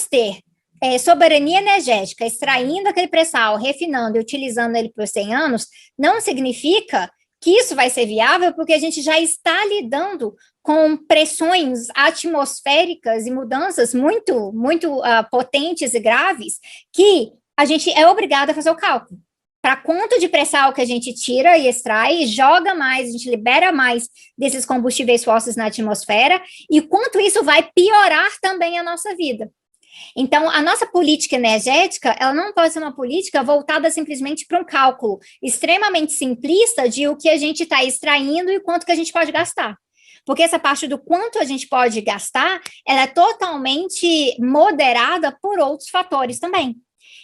ter soberania energética, extraindo aquele pré-sal, refinando e utilizando ele por 100 anos, não significa que isso vai ser viável, porque a gente já está lidando com pressões atmosféricas e mudanças muito, muito potentes e graves, que a gente é obrigado a fazer o cálculo. Para quanto de pré-sal que a gente tira e extrai, joga mais, a gente libera mais desses combustíveis fósseis na atmosfera, e quanto isso vai piorar também a nossa vida. Então, a nossa política energética, ela não pode ser uma política voltada simplesmente para um cálculo extremamente simplista de o que a gente está extraindo e quanto que a gente pode gastar. Porque essa parte do quanto a gente pode gastar, ela é totalmente moderada por outros fatores também.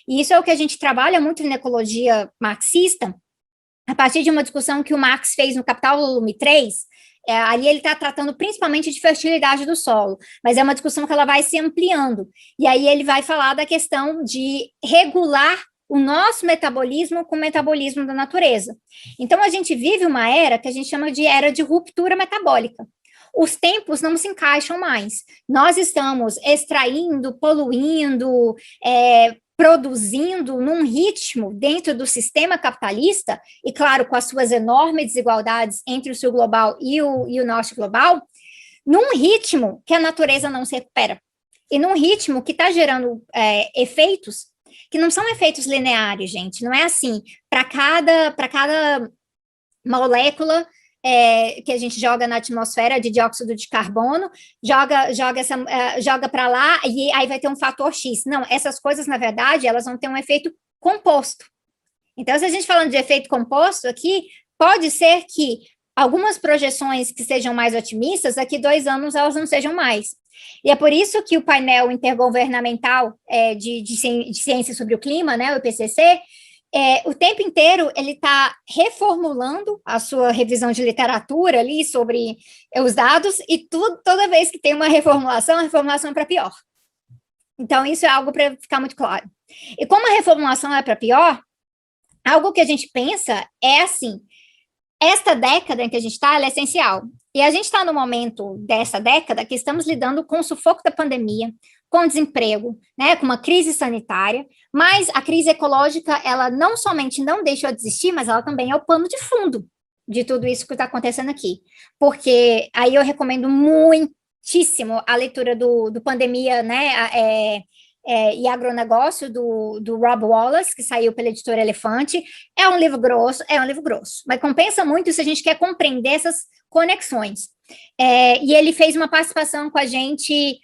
E isso é o que a gente trabalha muito na ecologia marxista, a partir de uma discussão que o Marx fez no Capital Volume 3, ali ele está tratando principalmente de fertilidade do solo, mas é uma discussão que ela vai se ampliando. E aí ele vai falar da questão de regular o nosso metabolismo com o metabolismo da natureza. Então, a gente vive uma era que a gente chama de era de ruptura metabólica. Os tempos não se encaixam mais. Nós estamos extraindo, poluindo, produzindo num ritmo dentro do sistema capitalista, e claro, com as suas enormes desigualdades entre o sul global e o norte global, num ritmo que a natureza não se recupera, e num ritmo que está gerando efeitos que não são efeitos lineares, gente, não é assim, para cada molécula que a gente joga na atmosfera de dióxido de carbono, joga para lá e aí vai ter um fator X. Não, essas coisas, na verdade, elas vão ter um efeito composto. Então, se a gente falando de efeito composto aqui, pode ser que algumas projeções que sejam mais otimistas, daqui 2 anos elas não sejam mais. E é por isso que o painel intergovernamental de ciência sobre o clima, né, o IPCC, o tempo inteiro ele está reformulando a sua revisão de literatura ali sobre os dados, e toda vez que tem uma reformulação, a reformulação é para pior. Então, isso é algo para ficar muito claro. E como a reformulação é para pior, algo que a gente pensa é assim, esta década em que a gente está, ela é essencial. E a gente está no momento dessa década que estamos lidando com o sufoco da pandemia, com desemprego, né, com uma crise sanitária, mas a crise ecológica, ela não somente não deixou de existir, mas ela também é o pano de fundo de tudo isso que está acontecendo aqui. Porque aí eu recomendo muitíssimo a leitura do Pandemia, né, e Agronegócio, do Rob Wallace, que saiu pela editora Elefante. É um livro grosso, mas compensa muito se a gente quer compreender essas conexões. E ele fez uma participação com a gente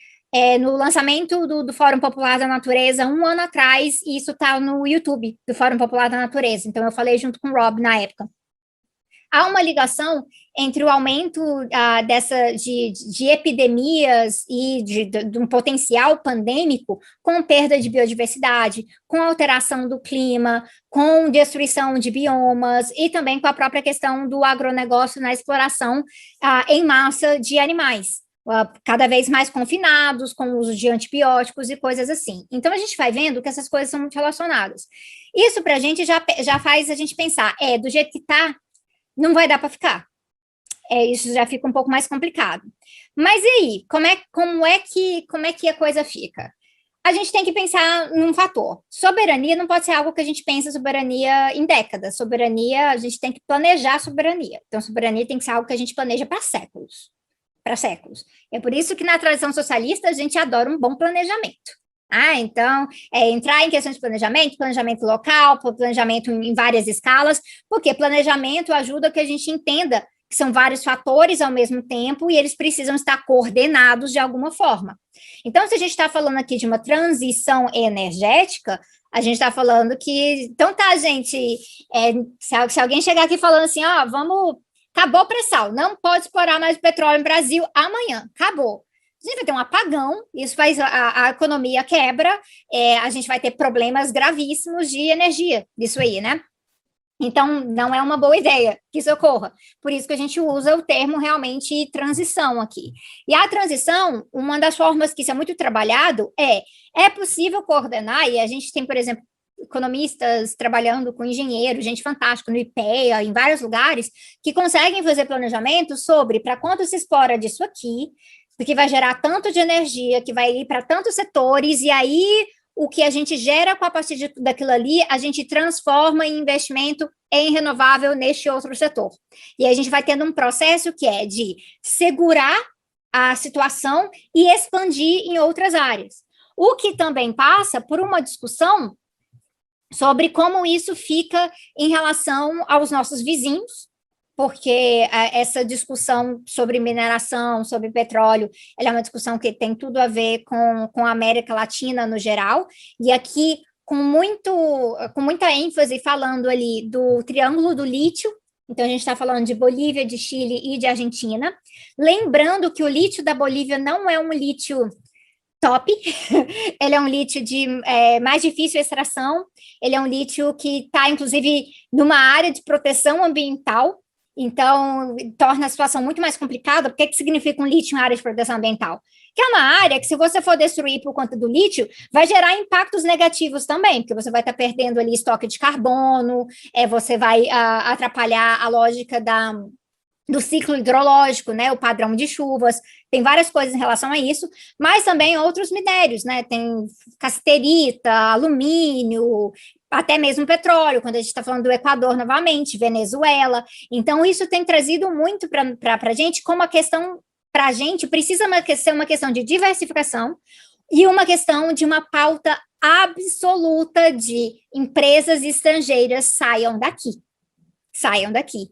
no lançamento do Fórum Popular da Natureza 1 ano atrás, e isso está no YouTube do Fórum Popular da Natureza, então eu falei junto com o Rob na época. Há uma ligação entre o aumento de epidemias e de um potencial pandêmico com perda de biodiversidade, com alteração do clima, com destruição de biomas e também com a própria questão do agronegócio na exploração em massa de animais, cada vez mais confinados, com o uso de antibióticos e coisas assim. Então, a gente vai vendo que essas coisas são muito relacionadas. Isso para a gente já faz a gente pensar, do jeito que está, não vai dar para ficar. Isso já fica um pouco mais complicado. Mas e aí? Como é que a coisa fica? A gente tem que pensar num fator. Soberania não pode ser algo que a gente pensa soberania em décadas. Soberania, a gente tem que planejar soberania. Então, soberania tem que ser algo que a gente planeja para séculos. Para séculos. É por isso que na tradição socialista a gente adora um bom planejamento. Então, entrar em questões de planejamento local, planejamento em várias escalas, porque planejamento ajuda que a gente entenda que são vários fatores ao mesmo tempo e eles precisam estar coordenados de alguma forma. Então, se a gente está falando aqui de uma transição energética, a gente está falando que... Então tá, gente, se alguém chegar aqui falando assim, acabou o pré-sal, não pode explorar mais petróleo no Brasil amanhã, acabou. A gente vai ter um apagão, isso faz a economia quebra, a gente vai ter problemas gravíssimos de energia, disso aí, né? Então, não é uma boa ideia que isso ocorra. Por isso que a gente usa o termo realmente transição aqui. E a transição, uma das formas que isso é muito trabalhado é possível coordenar, e a gente tem, por exemplo, economistas trabalhando com engenheiros, gente fantástica no IPEA, em vários lugares, que conseguem fazer planejamento sobre para quanto se explora disso aqui, porque vai gerar tanto de energia, que vai ir para tantos setores, e aí o que a gente gera com a partir daquilo ali, a gente transforma em investimento em renovável neste outro setor. E aí a gente vai tendo um processo que é de segurar a situação e expandir em outras áreas. O que também passa por uma discussão sobre como isso fica em relação aos nossos vizinhos, porque essa discussão sobre mineração, sobre petróleo, ela é uma discussão que tem tudo a ver com a América Latina no geral, e aqui com muita ênfase falando ali do Triângulo do Lítio. Então, a gente está falando de Bolívia, de Chile e de Argentina. Lembrando que o lítio da Bolívia não é um lítio top, ele é um lítio de mais difícil extração, ele é um lítio que está, inclusive, numa área de proteção ambiental, então torna a situação muito mais complicada. Porque que significa um lítio em área de proteção ambiental? Que é uma área que, se você for destruir por conta do lítio, vai gerar impactos negativos também, porque você vai estar perdendo ali estoque de carbono, você vai atrapalhar a lógica do ciclo hidrológico, né, o padrão de chuvas, tem várias coisas em relação a isso, mas também outros minérios, né, tem cassiterita, alumínio, até mesmo petróleo, quando a gente está falando do Equador novamente, Venezuela. Então, isso tem trazido muito para a gente, como a questão, para a gente, precisa ser uma questão de diversificação e uma questão de uma pauta absoluta de empresas estrangeiras saiam daqui. Saiam daqui.